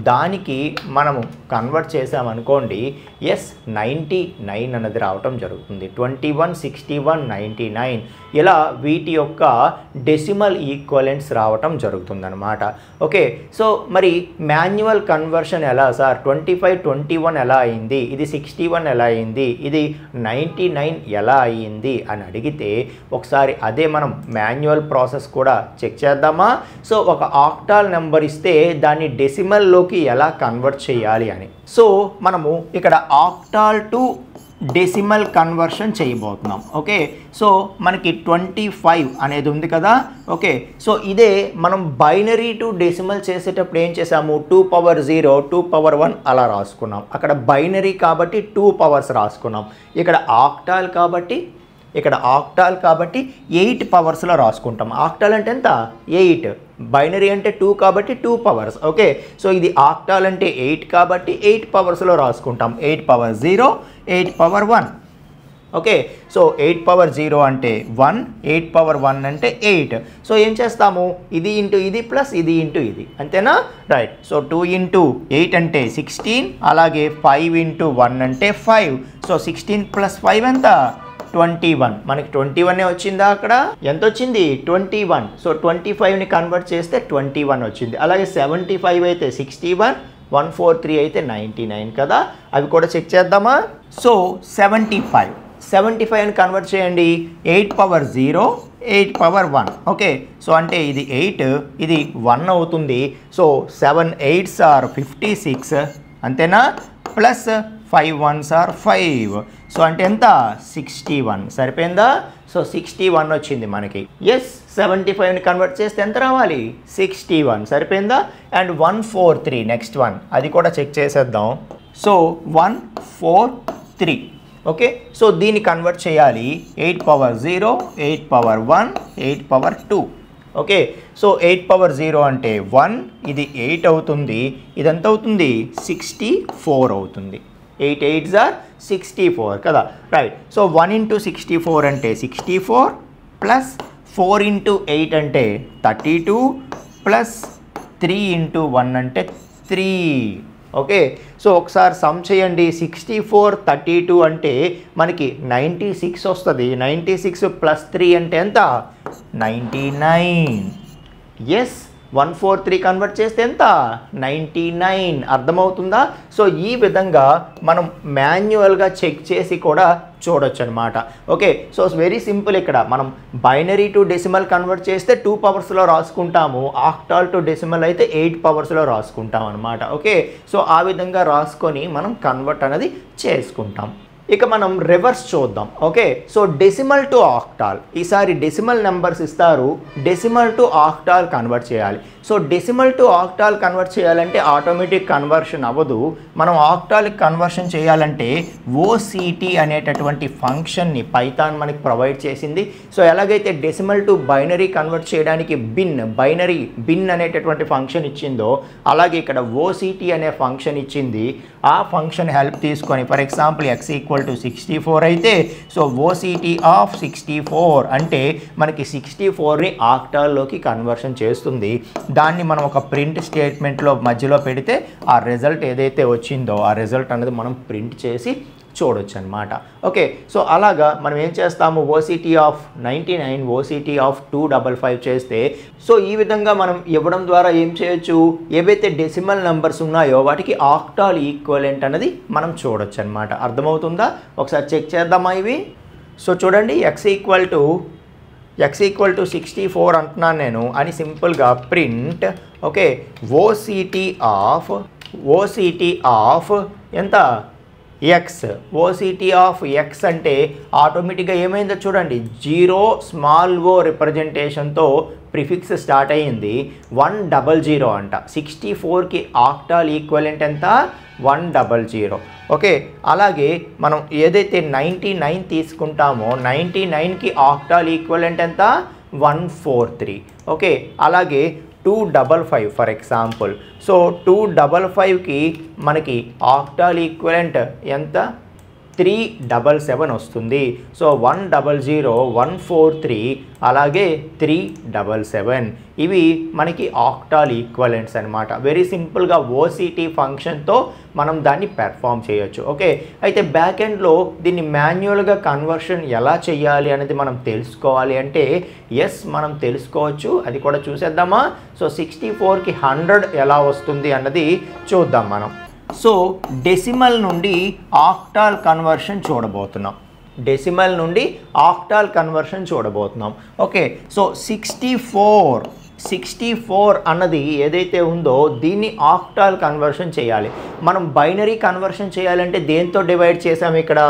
దానికి మనము కన్వర్ట్ చేసామనుకోండి ఎస్ 99 అన్నది రావటం జరుగుతుంది 21 61 99 ఇలా వీటి యొక్క డెసిమల్ ఈక్వలెంట్స్ రావటం జరుగుతుందన్నమాట ఓకే సో మరి మాన్యువల్ కన్వర్షన్ ఎలా సార్ 25 21 ఎలా అయింది ఇది 61 ఎలా అయింది ఇది 99 ఎలా అయ్యింది అని అడిగితే ఒకసారి అదే మనం మాన్యువల్ ప్రాసెస్ కూడా చెక్ చేద్దామా సో ఒక ఆక్టాల్ నెంబర్ ఇస్తే దాన్ని డెసిమల్లోకి ఎలా కన్వర్ట్ చేయాలి అని సో మనము ఇక్కడ ఆక్టాల్ టు డెసిమల్ కన్వర్షన్ చేయబోతున్నాం ఓకే సో మనకి 25 అనేది ఉంది కదా ఓకే సో ఇదే మనం బైనరీ టు డెసిమల్ చేసేటప్పుడు ఏం చేసాము 2 పవర్ 0 2 పవర్ 1 అలా రాసుకున్నాం అక్కడ బైనరీ కాబట్టి 2 పవర్స్ రాసుకున్నాం ఇక్కడ ఆక్టాల్ కాబట్టి 8 పవర్స్లో రాసుకుంటాం ఆక్టాల్ అంటే ఎంత 8 బైనరీ అంటే 2 కాబట్టి 2 పవర్స్ ఓకే సో ఇది ఆక్టాల్ అంటే 8 కాబట్టి 8 పవర్స్లో రాసుకుంటాం 8 power 0 8 power 1 okay so 8 power 0 అంటే 1 8 పవర్ 1 అంటే 8 సో ఏం చేస్తాము ఇది ఇంటూ ఇది ప్లస్ ఇది ఇంటూ ఇది అంతేనా రైట్ సో 2 ఇంటూ 8 అంటే 16 అలాగే 5 ఇంటూ 1 అంటే 5 సో 16 ప్లస్ 5 ఎంత 21 మనకి 21 వచ్చిందా అక్కడ ఎంత వచ్చింది 21 సో 25ని కన్వర్ట్ చేస్తే 21 వచ్చింది అలాగే 75 అయితే 61 143 అయితే 99 కదా అవి కూడా చెక్ చేద్దామా సో 75ని కన్వర్ట్ చేయండి 8 పవర్ 0 8 పవర్ 1 ఓకే సో అంటే ఇది 8 ఇది 1 అవుతుంది సో 7 8s ఆర్ 56 అంతేనా ప్లస్ 5 1s ఆర్ 5 సో అంటే ఎంత 61 సరిపోయిందా సో 61 వచ్చింది మనకి ఎస్ 75ని కన్వర్ట్ చేస్తే ఎంత రావాలి 61 సరిపోయిందా అండ్ 143 నెక్స్ట్ వన్ అది కూడా చెక్ చేసేద్దాం సో 143 ఓకే సో దీన్ని కన్వర్ట్ చేయాలి 8 power 0 8 power 1 8 power 2 okay so 8 power 0 అంటే 1 ఇది 8 అవుతుంది ఇదంతా అవుతుంది 64 అవుతుంది 8 8s are 64 కదా రైట్ సో 1 ఇంటూ 64 అంటే 64 ప్లస్ 4 ఇంటూ 8 అంటే 32 ప్లస్ 3 ఇంటూ 1 అంటే 3 ఓకే, సో ఒకసారి సమ్ చేయండి. 64 32 అంటే మనకి 96 వస్తుంది. 96 ప్లస్ 3 అంటే ఎంత? 99. ఎస్, 143 కన్వర్ట్ చేస్తే ఎంత? 99. అర్థమవుతుందా? సో ఈ విధంగా మనం మాన్యువల్గా చెక్ చేసి కూడా చూడొచ్చు అనమాట. Okay, so very simple. ఇక్కడ మనం బైనరీ టు డెసిమల్ కన్వర్ట్ చేస్తే 2 పవర్స్లో రాసుకుంటాము. ఆక్టాల్ టు డెసిమల్ అయితే 8 పవర్స్లో రాసుకుంటాం అనమాట. ఓకే, సో ఆ విధంగా రాసుకొని మనం కన్వర్ట్ అనేది చేసుకుంటాం. ఇక మనం రివర్స్ చూద్దాం. Okay, so decimal to octal. ఈసారి డెసిమల్ నెంబర్స్ ఇస్తారు, డెసిమల్ టు ఆక్టాల్ కన్వర్ట్ చేయాలి. So decimal to octal convert చేయాలంటే ఆటోమేటిక్ కన్వర్షన్ అవ్వదు. మనం ఆక్టాల్కి కన్వర్షన్ చేయాలంటే ఓసిటీ అనేటటువంటి ఫంక్షన్ని పైథాన్ మనకి ప్రొవైడ్ చేసింది. సో ఎలాగైతే డెసిమల్ టు బైనరీ కన్వర్ట్ చేయడానికి బైనరీ బిన్ అనేటటువంటి ఫంక్షన్ ఇచ్చిందో, అలాగే ఇక్కడ ఓసిటీ అనే ఫంక్షన్ ఇచ్చింది. ఆ ఫంక్షన్ హెల్ప్ తీసుకొని ఫర్ ఎగ్జాంపుల్ x = 64 అయితే సో ఓసిటీ ఆఫ్ 64 అంటే మనకి 64ని ఆక్టాల్లోకి కన్వర్షన్ చేస్తుంది. దాన్ని మనం ఒక ప్రింట్ స్టేట్మెంట్లో మధ్యలో పెడితే ఆ రిజల్ట్ ఏదైతే వచ్చిందో ఆ రిజల్ట్ అనేది మనం ప్రింట్ చేసి చూడొచ్చు అనమాట. ఓకే, సో అలాగా మనం ఏం చేస్తాము? ఓసిటీ ఆఫ్ 99 ఓసిటీ ఆఫ్ 255 చేస్తే సో ఈ విధంగా మనం ఇవ్వడం ద్వారా ఏం చేయొచ్చు? ఏవైతే డెసిమల్ నెంబర్స్ ఉన్నాయో వాటికి ఆక్టాల్ ఈక్వలెంట్ అనేది మనం చూడొచ్చు అనమాట. అర్థమవుతుందా? ఒకసారి చెక్ చేద్దామా ఇవి? సో చూడండి, x = 64 అంటున్నాను నేను అని సింపుల్గా ప్రింట్. ఓకే, ఓసిటీ ఆఫ్ ఎంత? x. ఓసిటీ ఆఫ్ x అంటే ఆటోమేటిక్గా ఏమైందో చూడండి, 0 స్మాల్ o రిప్రజెంటేషన్తో ప్రిఫిక్స్ స్టార్ట్ అయ్యింది. 100 అంట. 64కి ఆక్టాల్ ఈక్వలెంట్ ఎంత? 100. ఓకే, అలాగే మనం ఏదైతే 99 తీసుకుంటామో 99కి ఆక్టాల్ ఈక్వలెంట్ ఎంత? 143. ఓకే, అలాగే 255 ఫర్ ఎగ్జాంపుల్. సో 255కి మనకి ఆక్టాల్ ఈక్వలెంట్ ఎంత? 377 వస్తుంది. సో 100 143 అలాగే 377 ఇవి మనకి ఆక్టాల్ ఈక్వలెంట్స్ అనమాట. వెరీ సింపుల్గా ఓసిటీ ఫంక్షన్తో మనం దాన్ని పెర్ఫామ్ చేయొచ్చు. ఓకే, అయితే బ్యాక్ ఎండ్లో దీన్ని మాన్యువల్గా కన్వర్షన్ ఎలా చేయాలి అనేది మనం తెలుసుకోవాలి అంటే ఎస్ మనం తెలుసుకోవచ్చు. అది కూడా చూసేద్దామా? సో 64కి 100 ఎలా వస్తుంది అన్నది చూద్దాం మనం. సో డెసిమల్ నుండి ఆక్టాల్ కన్వర్షన్ చూడబోతున్నాం. ఓకే, సో 64 అన్నది ఏదైతే ఉందో దీన్ని ఆక్టాల్ కన్వర్షన్ చేయాలి. మనం బైనరీ కన్వర్షన్ చేయాలంటే దేంతో డివైడ్ చేసాం? ఇక్కడ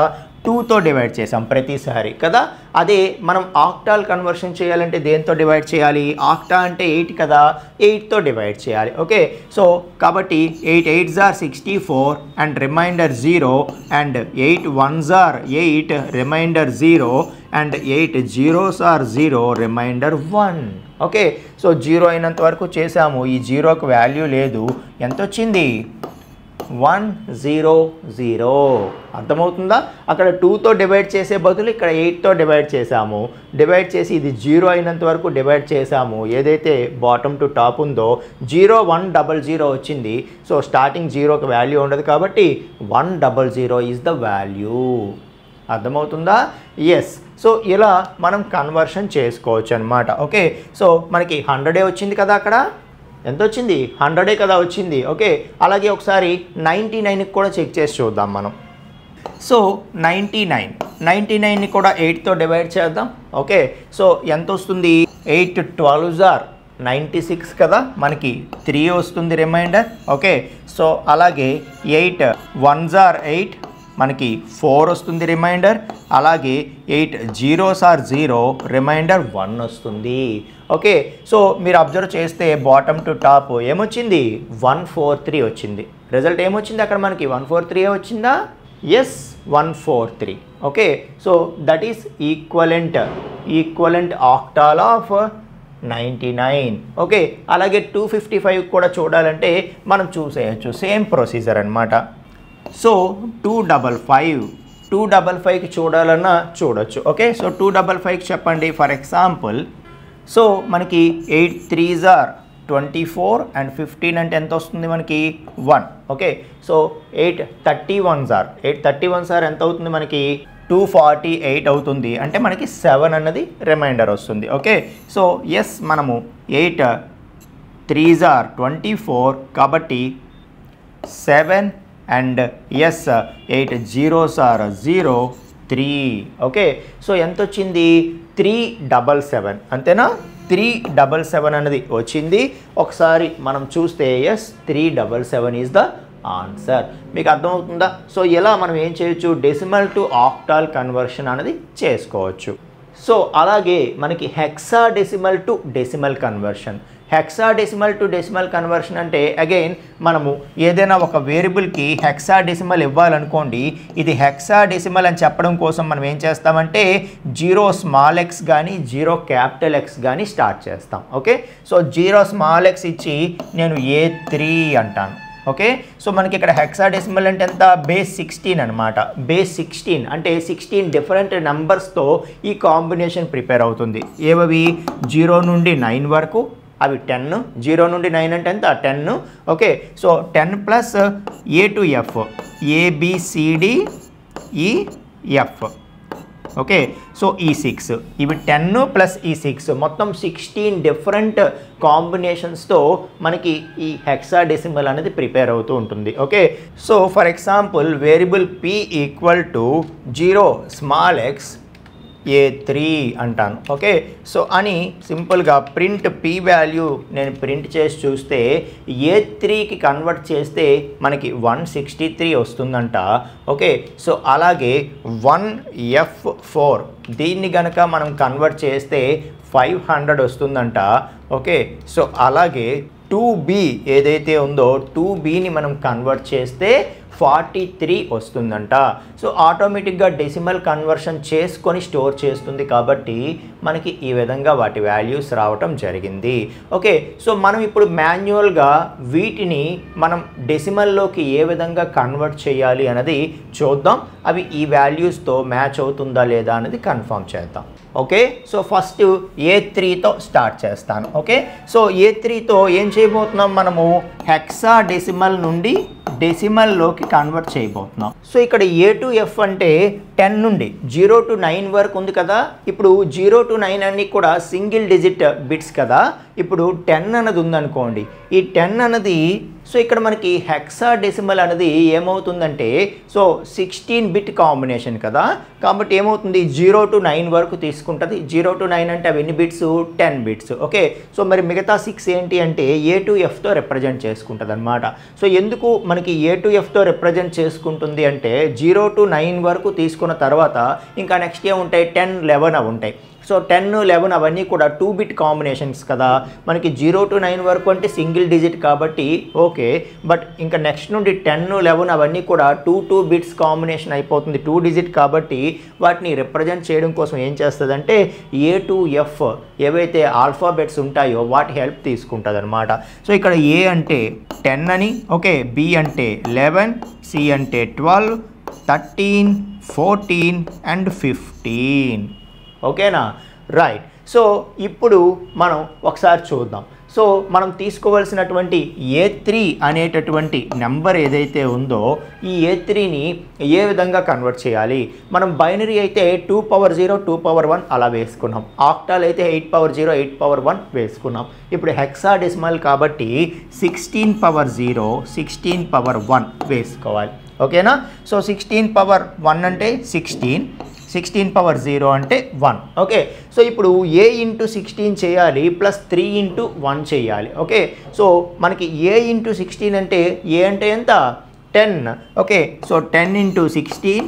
2తో డివైడ్ చేసాం ప్రతిసారి కదా. అదే మనం ఆక్టాల్ కన్వర్షన్ చేయాలంటే దేంతో డివైడ్ చేయాలి? ఆక్టా అంటే 8 కదా, 8తో డివైడ్ చేయాలి. ఓకే, సో కాబట్టి 8 8s are 64 and remainder 0 and 8 1s are 8 remainder 0 and 8 0s are 0 reminder 1. Okay, so 0 అయినంత వరకు చేసాము. ఈ 0కి వాల్యూ లేదు. ఎంత వచ్చింది? 100. అర్థమవుతుందా? అక్కడ 2తో డివైడ్ చేసే బదులు ఇక్కడ 8తో డివైడ్ చేసాము. డివైడ్ చేసి ఇది 0 అయినంత వరకు డివైడ్ చేసాము. ఏదైతే బాటమ్ టు టాప్ ఉందో 0 100 వచ్చింది. సో స్టార్టింగ్ 0కి వాల్యూ ఉండదు కాబట్టి 100 ఈజ్ ద వాల్యూ. అర్థమవుతుందా? ఎస్. సో ఇలా మనం కన్వర్షన్ చేసుకోవచ్చు అనమాట. ఓకే, సో మనకి 100 వచ్చింది కదా. అక్కడ ఎంత వచ్చింది? 100 కదా వచ్చింది. ఓకే, అలాగే ఒకసారి 99కి కూడా చెక్ చేసి చూద్దాం మనం. సో 99ని కూడా 8తో డివైడ్ చేద్దాం. ఓకే, సో ఎంత వస్తుంది? 8 12s are 96 కదా, మనకి 3 వస్తుంది రిమైండర్. ఓకే, సో అలాగే 8 1s are 8 మనకి 4 వస్తుంది రిమైండర్. అలాగే 8 0s are 0 రిమైండర్ 1 వస్తుంది. ఓకే, సో మీరు అబ్జర్వ్ చేస్తే బాటమ్ టు టాప్ ఏమొచ్చింది? 143 వచ్చింది. రిజల్ట్ ఏమొచ్చింది అక్కడ మనకి? 143 వచ్చిందా? Yes, 143. Okay, so that is equivalent octal of 99. Okay, అలాగే 255 కూడా చూడాలంటే మనం చూసేయచ్చు. సేమ్ ప్రొసీజర్ అనమాట. సో 255కి చూడాలన్నా చూడొచ్చు. ఓకే, సో 255కి చెప్పండి ఫర్ ఎగ్జాంపుల్. సో మనకి 8 3s are 24 అండ్ 15 అంటే ఎంత వస్తుంది మనకి 1. ఓకే, సో 8 31s ఎంత అవుతుంది మనకి 248 అవుతుంది. అంటే మనకి 7 అన్నది రిమైండర్ వస్తుంది. ఓకే, సో ఎస్ మనము 8 3s are 24 కాబట్టి 7 and yes 8 zeros are 0 3. Okay, so ఎంత వచ్చింది 377 అంతేనా. 377 అనేది వచ్చింది. ఒకసారి మనం చూస్తే ఎస్ 377 ఈజ్ ద ఆన్సర్. మీకు అర్థమవుతుందా? సో ఇలా మనం ఏం చేయొచ్చు, డెసిమల్ టు ఆక్టాల్ కన్వర్షన్ అనేది చేసుకోవచ్చు. సో అలాగే మనకి hexadecimal to decimal conversion. Hexadecimal to decimal conversion అంటే అగైన్ మనము ఏదైనా ఒక వేరియబుల్కి హెక్సాడెసిమల్ ఇవ్వాలనుకోండి, ఇది హెక్సాడెసిమల్ అని చెప్పడం కోసం మనం ఏం చేస్తామంటే 0 స్మాల్ ఎక్స్ కానీ 0 క్యాపిటల్ ఎక్స్ కానీ స్టార్ట్ చేస్తాం. ఓకే, సో 0 స్మాల్ ఎక్స్ ఇచ్చి నేను A3 అంటాను. ఓకే, సో మనకి ఇక్కడ హెక్సాడెసిమల్ అంటే ఎంత, బేస్ 16 అనమాట. బేస్ 16 అంటే 16 డిఫరెంట్ నెంబర్స్తో ఈ కాంబినేషన్ ప్రిపేర్ అవుతుంది. ఏవవి 0 నుండి 9 వరకు అవి 10, 0 నుండి 9 అంటే ఎంత 10. Okay, so 10 plus A to F, ABCDEF. Okay, so ఈ 6 ఇవి 10 ప్లస్ ఈ 6 మొత్తం 16 డిఫరెంట్ కాంబినేషన్స్తో మనకి ఈ హెక్సాడెసిమల్ అనేది ప్రిపేర్ అవుతూ ఉంటుంది. Okay, so for example variable P equal to 0 small X A3 అంటాను. ఓకే, సో అని సింపుల్గా ప్రింట్ P వాల్యూ నేను ప్రింట్ చేసి చూస్తే A3కి కన్వర్ట్ చేస్తే మనకి 163 వస్తుందంట. ఓకే, సో అలాగే 1F4 దీన్ని గనక మనం కన్వర్ట్ చేస్తే 500 వస్తుందంట. ఓకే, సో అలాగే 2B ఏదైతే ఉందో 2Bని మనం కన్వర్ట్ చేస్తే 43 వస్తుందంట. సో ఆటోమేటిక్గా డెసిమల్ కన్వర్షన్ చేసుకొని స్టోర్ చేస్తుంది కాబట్టి మనకి ఈ విధంగా వాటి వాల్యూస్ రావటం జరిగింది. ఓకే, సో మనం ఇప్పుడు మాన్యువల్గా వీటిని మనం డెసిమల్లోకి ఏ విధంగా కన్వర్ట్ చేయాలి అన్నది చూద్దాం. అవి ఈ వాల్యూస్తో మ్యాచ్ అవుతుందా లేదా అనేది కన్ఫర్మ్ చేద్దాం. ఓకే, సో ఫస్ట్ A3తో స్టార్ట్ చేస్తాను. ఓకే, సో A3తో ఏం చేయబోతున్నాం, మనము హెక్సాడెసిమల్ నుండి డెసిమల్లోకి కన్వర్ట్ చేయబోతున్నాం. సో ఇక్కడ A to F అంటే 10 నుండి 0 to 9 వరకు ఉంది కదా. ఇప్పుడు 0 to 9 అన్నీ కూడా సింగిల్ డిజిట్ బిట్స్ కదా. ఇప్పుడు 10 అన్నది ఉందనుకోండి, ఈ 10 అన్నది సో ఇక్కడ మనకి హెక్సాడెసిమల్ అనేది ఏమవుతుందంటే సో 16 బిట్ కాంబినేషన్ కదా. కాబట్టి ఏమవుతుంది 0 to 9 వరకు తీసుకుంటుంది. 0 to 9 అంటే అవి ఎన్ని బిట్స్, 10 బిట్స్. ఓకే, సో మరి మిగతా 6 ఏంటి అంటే A to Fతో రిప్రజెంట్ చేసుకుంటుంది అనమాట. సో ఎందుకు మనకి A to Fతో రిప్రజెంట్ చేసుకుంటుంది అంటే 0 to 9 వరకు తీసుకున్న తర్వాత ఇంకా నెక్స్ట్ ఏముంటాయి 10 11 అవి ఉంటాయి. సో 10 11 అవన్నీ కూడా 2 బిట్ కాంబినేషన్స్ కదా. మనకి 0 to 9 వరకు అంటే సింగిల్ డిజిట్ కాబట్టి ఓకే, బట్ ఇంకా నెక్స్ట్ నుండి 10 11 అవన్నీ కూడా 2 బిట్స్ కాంబినేషన్ అయిపోతుంది, 2 డిజిట్ కాబట్టి వాటిని రిప్రజెంట్ చేయడం కోసం ఏం చేస్తుంది అంటే A to F ఏవైతే ఆల్ఫాబెట్స్ ఉంటాయో వాటి హెల్ప్ తీసుకుంటుంది అనమాట. సో ఇక్కడ A అంటే 10 అని, ఓకే, B అంటే 11, C అంటే 12, 13, 14 అండ్ 15. ఓకేనా, రైట్. సో ఇప్పుడు మనం ఒకసారి చూద్దాం. సో మనం తీసుకోవాల్సినటువంటి A3 అనేటటువంటి నెంబర్ ఏదైతే ఉందో ఈ A3ని ఏ విధంగా కన్వర్ట్ చేయాలి. మనం బైనరీ అయితే 2 power 0 2 power 1 అలా వేసుకున్నాం. ఆక్టాల్ అయితే 8 power 0 8 power 1 వేసుకున్నాం. ఇప్పుడు హెక్సాడెసిమల్ కాబట్టి 16 power 0 16 power 1 వేసుకోవాలి. ఓకేనా, సో 16 power 1 అంటే 16, 16 power 0 అంటే 1. ఓకే, సో ఇప్పుడు A ఇంటూ 16 చేయాలి ప్లస్ 3 ఇంటూ 1 చేయాలి. ఓకే, సో మనకి A ఇంటూ 16 అంటే A అంటే ఎంత 10. Okay, so 10 into 16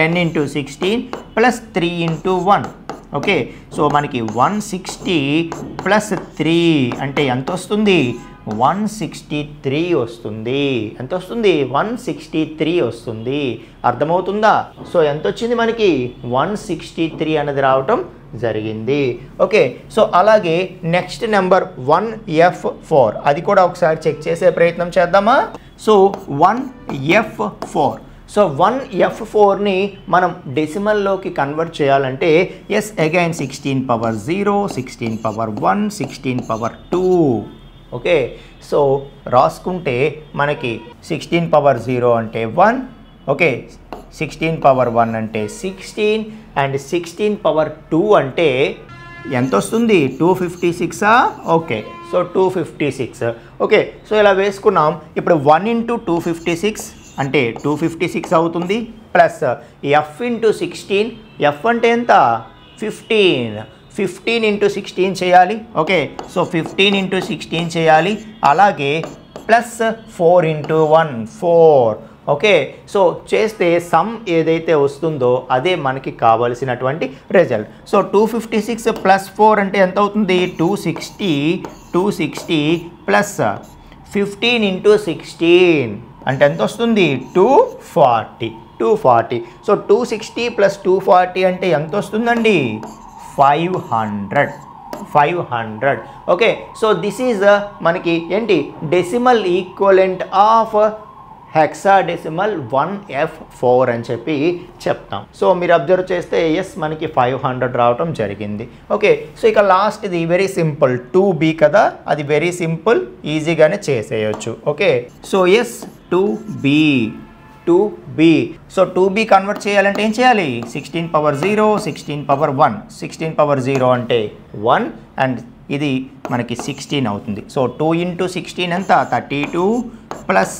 10 into 16 plus 3 into 1. Okay, so మనకి 160 ప్లస్ 3 అంటే ఎంత వస్తుంది 163 వస్తుంది. ఎంత వస్తుంది 163 వస్తుంది. అర్థమవుతుందా? సో ఎంత వచ్చింది మనకి 163 అనేది రావటం జరిగింది. ఓకే, సో అలాగే నెక్స్ట్ నెంబర్ 1F4 అది కూడా ఒకసారి చెక్ చేసే ప్రయత్నం చేద్దామా. సో 1F4, సో 1F4ని మనం డెసిమల్లోకి కన్వర్ట్ చేయాలంటే yes again 16 power 0 16 power 1 16 power 2. Okay, so రాసుకుంటే మనకి 16 పవర్ 0 అంటే 1, ఓకే, 16 పవర్ 1 అంటే 16 అండ్ 16 పవర్ 2 అంటే ఎంత వస్తుంది? 256. Okay, so 256. ఓకే, సో ఇలా వేసుకున్నాం. ఇప్పుడు 1 ఇంటూ 256 అంటే 256 అవుతుంది, ప్లస్ ఎఫ్ ఇంటూ 16, ఎఫ్ అంటే ఎంత? 15. 15 ఇంటూ 16 చేయాలి. ఓకే, సో 15 ఇంటూ 16 చేయాలి. అలాగే ప్లస్ 4 ఇంటూ 1 4. ఓకే, సో చేస్తే సమ్ ఏదైతే వస్తుందో అదే మనకి కావలసినటువంటి రిజల్ట్. సో 256 ప్లస్ 4 అంటే ఎంత అవుతుంది? 260 ప్లస్ 15 ఇంటూ 16 అంటే ఎంత వస్తుంది? 240. సో 260 ప్లస్ 240 అంటే ఎంత వస్తుందండి? 500. ఓకే, సో దిస్ ఈజ్ మనకి ఏంటి? Decimal equivalent of hexadecimal 1F4 అని చెప్పి చెప్తాం. సో మీరు అబ్జర్వ్ చేస్తే ఎస్ మనకి 500 రావటం జరిగింది. ఓకే, సో ఇక లాస్ట్ ఇది వెరీ సింపుల్ 2B కదా, అది వెరీ సింపుల్, ఈజీగానే చేసేయచ్చు. Okay, so yes 2B. So 2B convert చేయాలంటే ఏం చేయాలి? 16 పవర్ 0, 16 పవర్ 1. 16 పవర్ 0 అంటే 1 అండ్ ఇది మనకి 16 అవుతుంది. సో 2 ఇంటూ 16 ఎంత? 32 ప్లస్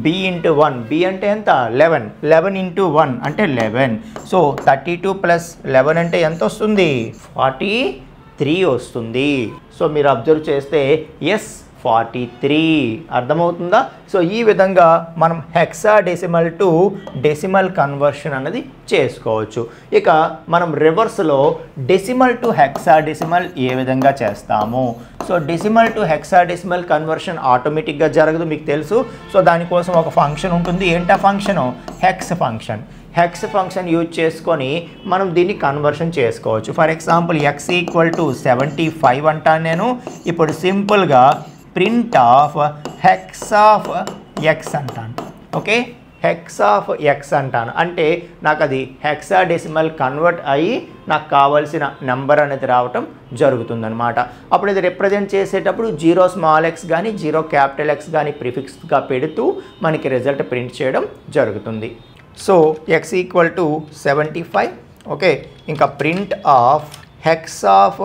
B ఇంటూ 1, B అంటే ఎంత? 11. 11 ఇంటూ 1 అంటే 11. సో 32 ప్లస్ 11 అంటే ఎంత వస్తుంది? 43 వస్తుంది. సో మీరు అబ్జర్వ్ చేస్తే ఎస్ 43 అర్థమవుతుందా? సో ఈ విధంగా మనం హెక్సాడెసిమల్ టు డెసిమల్ కన్వర్షన్ అనేది చేసుకోవచ్చు. ఇక మనం రివర్స్లో డెసిమల్ టు హెక్సాడెసిమల్ ఏ విధంగా చేస్తాము? So decimal to hexadecimal conversion ఆటోమేటిక్గా జరగదు, మీకు తెలుసు. సో దానికోసం ఒక ఫంక్షన్ ఉంటుంది. ఏంటా ఫంక్షను? హెక్స్ ఫంక్షన్ యూజ్ చేసుకొని మనం దీన్ని కన్వర్షన్ చేసుకోవచ్చు. For example x equal to 75 అంటాను నేను. ఇప్పుడు సింపుల్గా print of hex of X అంటాను. ఓకే, హెక్స్ ఆఫ్ ఎక్స్ అంటాను అంటే నాకు అది హెక్సాడెసిమల్ కన్వర్ట్ అయ్యి నాకు కావాల్సిన నెంబర్ అనేది రావటం జరుగుతుందన్నమాట. అప్పుడు ఇది రిప్రజెంట్ చేసేటప్పుడు 0 స్మాల్ ఎక్స్ కానీ 0 క్యాపిటల్ ఎక్స్ కానీ ప్రిఫిక్స్గా పెడుతూ మనకి రిజల్ట్ ప్రింట్ చేయడం జరుగుతుంది. So x equal to 75. Okay, ఇంకా print of hex of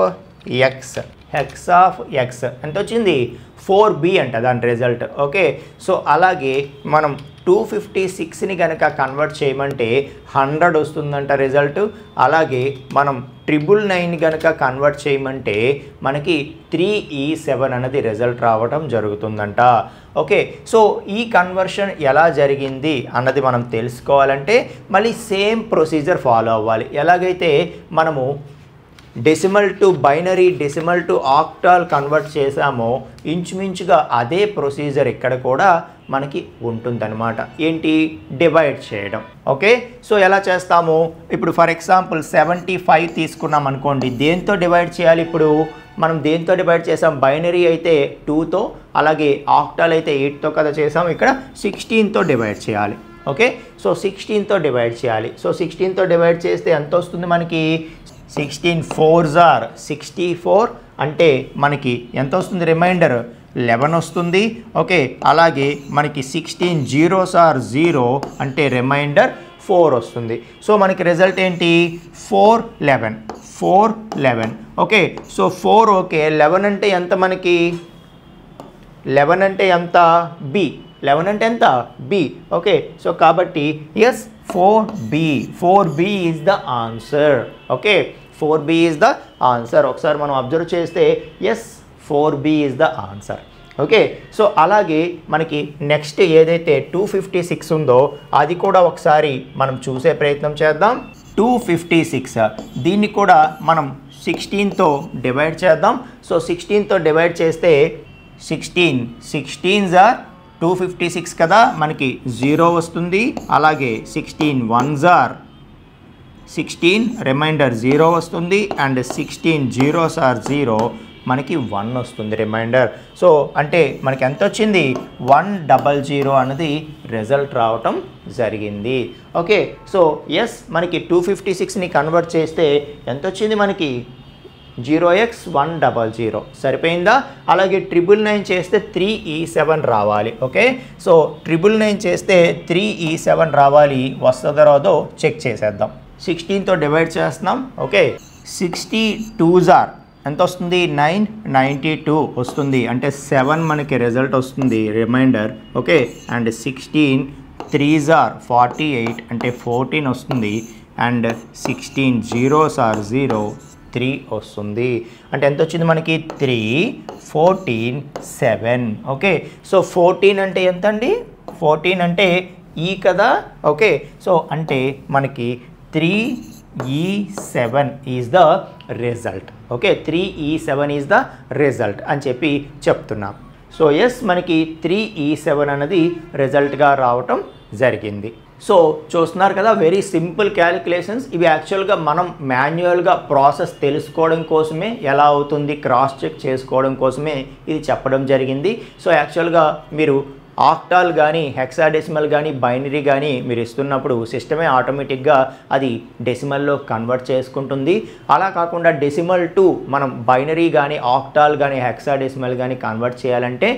X ఎంత వచ్చింది? 4B అంట దాని రిజల్ట్. ఓకే, సో అలాగే మనం 256ని కనుక కన్వర్ట్ చేయమంటే 100 వస్తుందంట రిజల్ట్. అలాగే మనం 999 కనుక కన్వర్ట్ చేయమంటే మనకి 3E7 అనేది రిజల్ట్ రావడం జరుగుతుందంట. ఓకే, సో ఈ కన్వర్షన్ ఎలా జరిగింది అన్నది మనం తెలుసుకోవాలంటే మళ్ళీ సేమ్ ప్రొసీజర్ ఫాలో అవ్వాలి. ఎలాగైతే మనము decimal to binary, decimal to octal convert చేసామో ఇంచుమించుగా అదే ప్రొసీజర్ ఇక్కడ కూడా మనకి ఉంటుందన్నమాట. ఏంటి? డివైడ్ చేయడం. ఓకే, సో ఎలా చేస్తాము? ఇప్పుడు ఫర్ ఎగ్జాంపుల్ 75 తీసుకున్నాం అనుకోండి, దేంతో డివైడ్ చేయాలి? ఇప్పుడు మనం దేంతో డివైడ్ చేసాం? బైనరీ అయితే 2తో, అలాగే ఆక్టాల్ అయితే 8తో కదా చేసాం. ఇక్కడ 16తో డివైడ్ చేయాలి. ఓకే, సో 16తో డివైడ్ చేయాలి. సో 16తో డివైడ్ చేస్తే ఎంత వస్తుంది మనకి? 16 4s are 64 అంటే మనకి ఎంత వస్తుంది? రిమైండర్ 11 వస్తుంది. ఓకే, అలాగే మనకి 16 0s are 0 అంటే రిమైండర్ 4 వస్తుంది. సో మనకి రిజల్ట్ ఏంటి? 411. Okay, so 4 okay. 11 అంటే ఎంత మనకి? 11 అంటే ఎంత? B. 11 అంటే ఎంత? B. ఓకే, సో కాబట్టి yes 4B is the answer. Okay, 4B is the answer. ఒకసారి మనం అబ్జర్వ్ చేస్తే yes 4B is the answer. Okay, so అలాగే మనకి నెక్స్ట్ ఏదైతే 256 ఉందో అది కూడా ఒకసారి మనం చూసే ప్రయత్నం చేద్దాం. 256 దీన్ని కూడా మనం 16తో డివైడ్ చేద్దాం. సో 16తో డివైడ్ చేస్తే 16s are 256 కదా, మనకి 0 వస్తుంది. అలాగే 16 1s are 16 రిమైండర్ 0 వస్తుంది. అండ్ 16 0s are 0 మనకి 1 వస్తుంది రిమైండర్. సో అంటే మనకి ఎంత వచ్చింది? 100 అనేది రిజల్ట్ రావటం జరిగింది. ఓకే, సో ఎస్ మనకి 256ని కన్వర్ట్ చేస్తే ఎంత వచ్చింది మనకి? 0x100 సరిపోయిందా? అలాగే 999 చేస్తే 3e7 రావాలి. ఓకే, సో 999 చేస్తే 3e7 రావాలి. వస్తుందో రాదో చెక్ చేసేద్దాం. 16తో డివైడ్ చేస్తున్నాం. ఓకే, 62s ఆర్ ఎంత వస్తుంది? 992 వస్తుంది. అంటే 7 మనకి రిజల్ట్ వస్తుంది reminder. Okay, and 16 3s are 48 అంటే 14 వస్తుంది. అండ్ 16 zeros ఆర్ 0 3 వస్తుంది. అంటే ఎంత వచ్చింది మనకి? 3 14 7. ఓకే, సో 14 అంటే ఎంత అండి? 14 అంటే ఈ కదా. ఓకే, సో అంటే మనకి 3e7 is the result. Okay, 3e7 is the result అని చెప్పి చెప్తున్నాం. సో ఎస్, మనకి 3e7 అన్నది రిజల్ట్గా రావటం జరిగింది. సో చూస్తున్నారు కదా, వెరీ సింపుల్ క్యాలిక్యులేషన్స్ ఇవి. యాక్చువల్గా మనం మాన్యువల్గా ప్రాసెస్ తెలుసుకోవడం కోసమే, ఎలా అవుతుంది క్రాస్ చెక్ చేసుకోవడం కోసమే ఇది చెప్పడం జరిగింది. సో యాక్చువల్గా మీరు ఆక్టాల్ కానీ హెక్సాడెసిమల్ కానీ బైనరీ కానీ మీరు ఇస్తున్నప్పుడు సిస్టమే ఆటోమేటిక్గా అది డెసిమల్లో కన్వర్ట్ చేసుకుంటుంది. అలా కాకుండా డెసిమల్ టు మనం బైనరీ కానీ ఆక్టాల్ కానీ హెక్సాడెసిమల్ కానీ కన్వర్ట్ చేయాలంటే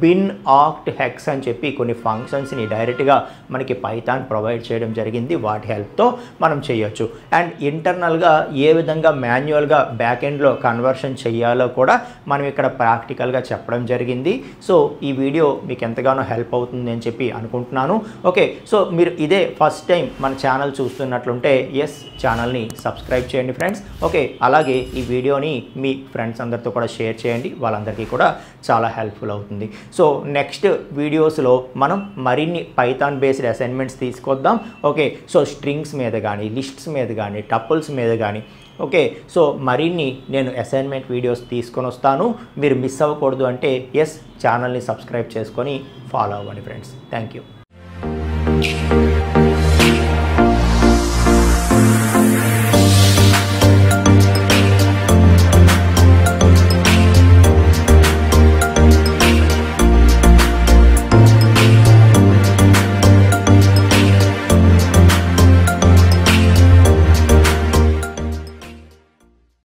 బిన్ ఆక్ట్ హెక్స్ అని చెప్పి కొన్ని ఫంక్షన్స్ని డైరెక్ట్గా మనకి పైథాన్ ప్రొవైడ్ చేయడం జరిగింది. వాటి హెల్ప్తో మనం చేయొచ్చు. అండ్ ఇంటర్నల్గా ఏ విధంగా మాన్యువల్గా బ్యాక్ ఎండ్లో కన్వర్షన్ చేయాలో కూడా మనం ఇక్కడ ప్రాక్టికల్గా చెప్పడం జరిగింది. సో ఈ వీడియో మీకు ఎంతగానో హెల్ప్ అవుతుంది అని చెప్పి అనుకుంటున్నాను. ఓకే, సో మీరు ఇదే ఫస్ట్ టైం మన ఛానల్ చూస్తున్నట్లుంటే ఎస్, ఛానల్ని సబ్స్క్రైబ్ చేయండి ఫ్రెండ్స్. ఓకే, అలాగే ఈ వీడియోని మీ ఫ్రెండ్స్ అందరితో కూడా షేర్ చేయండి. వాళ్ళందరికీ కూడా చాలా హెల్ప్ఫుల్ అవుతుంది. సో నెక్స్ట్ వీడియోస్లో మనం మరిన్ని పైథాన్ బేస్డ్ అసైన్మెంట్స్ తీసుకొద్దాం. ఓకే, సో స్ట్రింగ్స్ మీద కానీ లిస్ట్స్ మీద కానీ టపుల్స్ మీద కానీ ఓకే, సో మరిన్ని నేను అసైన్మెంట్ వీడియోస్ తీసుకొని వస్తాను. మీరు మిస్ అవ్వకూడదు అంటే ఎస్, ఛానల్ని సబ్స్క్రైబ్ చేసుకొని ఫాలో అవ్వండి ఫ్రెండ్స్. Thank you.